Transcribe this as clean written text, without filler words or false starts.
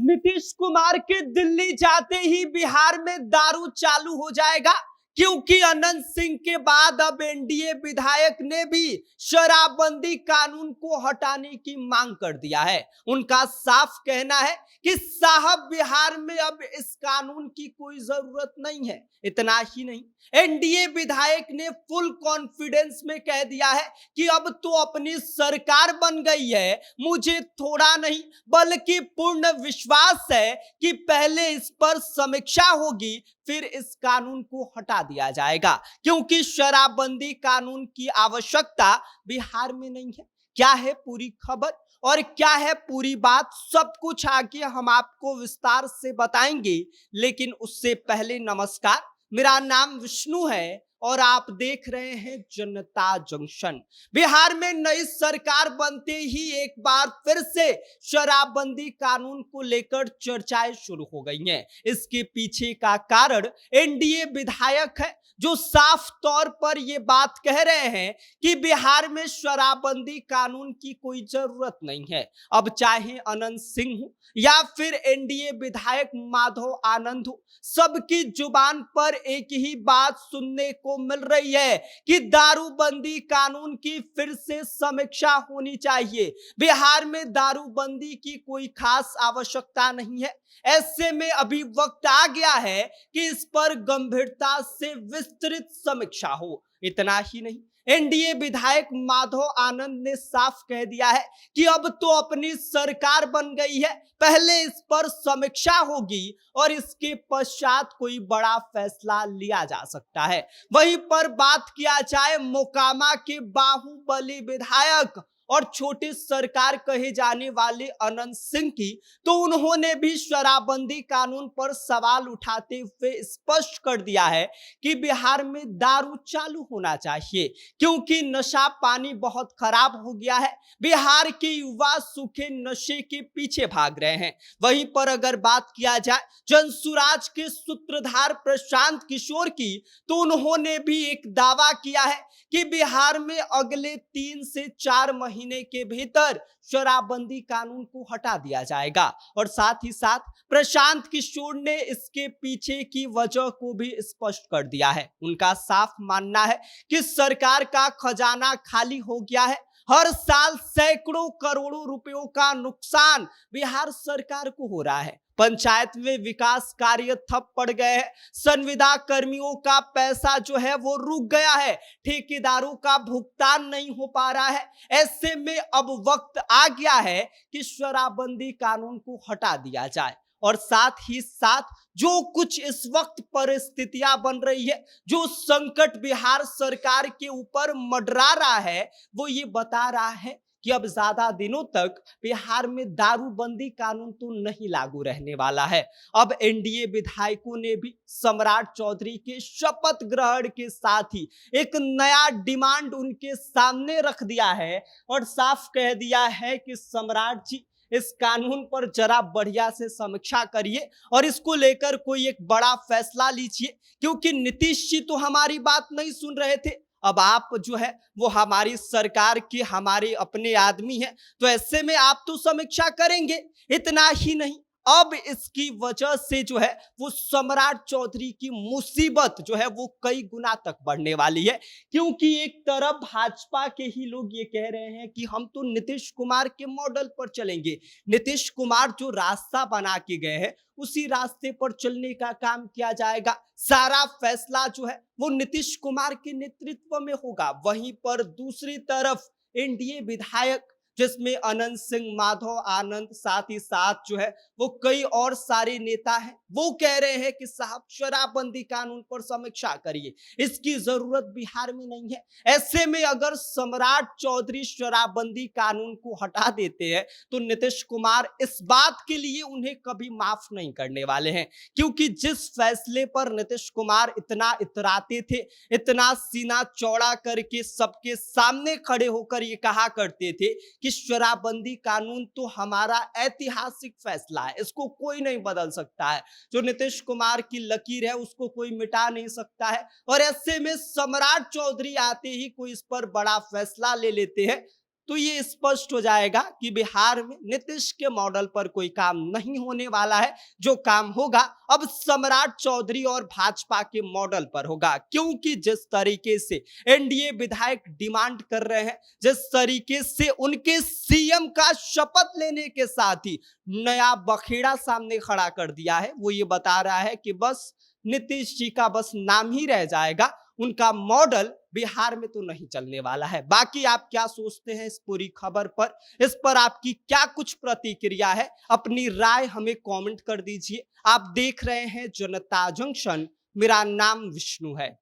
नीतीश कुमार के दिल्ली जाते ही बिहार में दारू चालू हो जाएगा, क्योंकि अनंत सिंह के बाद अब एनडीए विधायक ने भी शराबबंदी कानून को हटाने की मांग कर दिया है। उनका साफ कहना है कि साहब बिहार में अब इस कानून की कोई जरूरत नहीं है। इतना ही नहीं, एनडीए विधायक ने फुल कॉन्फिडेंस में कह दिया है कि अब तो अपनी सरकार बन गई है, मुझे थोड़ा नहीं बल्कि पूर्ण विश्वास है कि पहले इस पर समीक्षा होगी, फिर इस कानून को हटा दिया जाएगा, क्योंकि शराबबंदी कानून की आवश्यकता बिहार में नहीं है। क्या है पूरी खबर और क्या है पूरी बात, सब कुछ आगे हम आपको विस्तार से बताएंगे। लेकिन उससे पहले नमस्कार, मेरा नाम विष्णु है और आप देख रहे हैं जनता जंक्शन। बिहार में नई सरकार बनते ही एक बार फिर से शराबबंदी कानून को लेकर चर्चाएं शुरू हो गई हैं। इसके पीछे का कारण एनडीए विधायक है, जो साफ तौर पर यह बात कह रहे हैं कि बिहार में शराबबंदी कानून की कोई जरूरत नहीं है। अब चाहे अनंत सिंह हो या फिर एनडीए विधायक माधव आनंद हो, सबकी जुबान पर एक ही बात सुनने को मिल रही है कि दारूबंदी कानून की फिर से समीक्षा होनी चाहिए। बिहार में दारूबंदी की कोई खास आवश्यकता नहीं है। ऐसे में अभी वक्त आ गया है कि इस पर गंभीरता से विस्तृत समीक्षा हो। इतना ही नहीं, एनडीए विधायक माधव आनंद ने साफ कह दिया है कि अब तो अपनी सरकार बन गई है, पहले इस पर समीक्षा होगी और इसके पश्चात कोई बड़ा फैसला लिया जा सकता है। वहीं पर बात किया जाए मोकामा के बाहुबली विधायक और छोटी सरकार कहे जाने वाले अनंत सिंह की, तो उन्होंने भी शराबबंदी कानून पर सवाल उठाते हुए स्पष्ट कर दिया है कि बिहार में दारू चालू होना चाहिए, क्योंकि नशा पानी बहुत खराब हो गया है। बिहार के युवा सूखे नशे के पीछे भाग रहे हैं। वहीं पर अगर बात किया जाए जनसुराज के सूत्रधार प्रशांत किशोर की, तो उन्होंने भी एक दावा किया है कि बिहार में अगले 3 से 4 महीने के भीतर शराबबंदी कानून को हटा दिया जाएगा। और साथ ही साथ प्रशांत किशोर ने इसके पीछे की वजह को भी स्पष्ट कर दिया है। उनका साफ मानना है कि सरकार का खजाना खाली हो गया है। हर साल सैकड़ों करोड़ों रुपयों का नुकसान बिहार सरकार को हो रहा है। पंचायत में विकास कार्य ठप पड़ गए हैं। संविदा कर्मियों का पैसा जो है वो रुक गया है। ठेकेदारों का भुगतान नहीं हो पा रहा है। ऐसे में अब वक्त आ गया है कि शराबबंदी कानून को हटा दिया जाए। और साथ ही साथ जो कुछ इस वक्त परिस्थितियां बन रही है, जो संकट बिहार सरकार के ऊपर मंडरा रहा है, वो ये बता रहा है कि अब ज्यादा दिनों तक बिहार में दारूबंदी कानून तो नहीं लागू रहने वाला है। अब एनडीए विधायकों ने भी सम्राट चौधरी के शपथ ग्रहण के साथ ही एक नया डिमांड उनके सामने रख दिया है और साफ कह दिया है कि सम्राट जी, इस कानून पर जरा बढ़िया से समीक्षा करिए और इसको लेकर कोई एक बड़ा फैसला लीजिए, क्योंकि नीतीश जी तो हमारी बात नहीं सुन रहे थे। अब आप जो है वो हमारी सरकार के हमारे अपने आदमी हैं, तो ऐसे में आप तो समीक्षा करेंगे। इतना ही नहीं, अब इसकी वजह से जो है वो सम्राट चौधरी की मुसीबत जो है वो कई गुना तक बढ़ने वाली है, क्योंकि एक तरफ भाजपा के ही लोग ये कह रहे हैं कि हम तो नीतीश कुमार के मॉडल पर चलेंगे। नीतीश कुमार जो रास्ता बना के गए हैं उसी रास्ते पर चलने का काम किया जाएगा। सारा फैसला जो है वो नीतीश कुमार के नेतृत्व में होगा। वहीं पर दूसरी तरफ एनडीए विधायक, जिसमें अनंत सिंह, माधव आनंद, साथ ही साथ जो है वो कई और सारे नेता हैं, वो कह रहे हैं कि साहब शराबबंदी कानून पर समीक्षा करिए, इसकी जरूरत बिहार में नहीं है। ऐसे में अगर सम्राट चौधरी शराबबंदी कानून को हटा देते हैं तो नीतीश कुमार इस बात के लिए उन्हें कभी माफ नहीं करने वाले हैं, क्योंकि जिस फैसले पर नीतीश कुमार इतना इतराते थे, इतना सीना चौड़ा करके सबके सामने खड़े होकर ये कहा करते थे कि शराबबंदी कानून तो हमारा ऐतिहासिक फैसला है, इसको कोई नहीं बदल सकता है, जो नीतीश कुमार की लकीर है उसको कोई मिटा नहीं सकता है। और ऐसे में सम्राट चौधरी आते ही कोई इस पर बड़ा फैसला ले लेते हैं, तो ये स्पष्ट हो जाएगा कि बिहार में नीतीश के मॉडल पर कोई काम नहीं होने वाला है। जो काम होगा अब सम्राट चौधरी और भाजपा के मॉडल पर होगा, क्योंकि जिस तरीके से एनडीए विधायक डिमांड कर रहे हैं, जिस तरीके से उनके सीएम का शपथ लेने के साथ ही नया बखेड़ा सामने खड़ा कर दिया है, वो ये बता रहा है कि बस नीतीश जी का बस नाम ही रह जाएगा, उनका मॉडल बिहार में तो नहीं चलने वाला है। बाकी आप क्या सोचते हैं इस पूरी खबर पर, इस पर आपकी क्या कुछ प्रतिक्रिया है, अपनी राय हमें कमेंट कर दीजिए। आप देख रहे हैं जनता जंक्शन, मेरा नाम विष्णु है।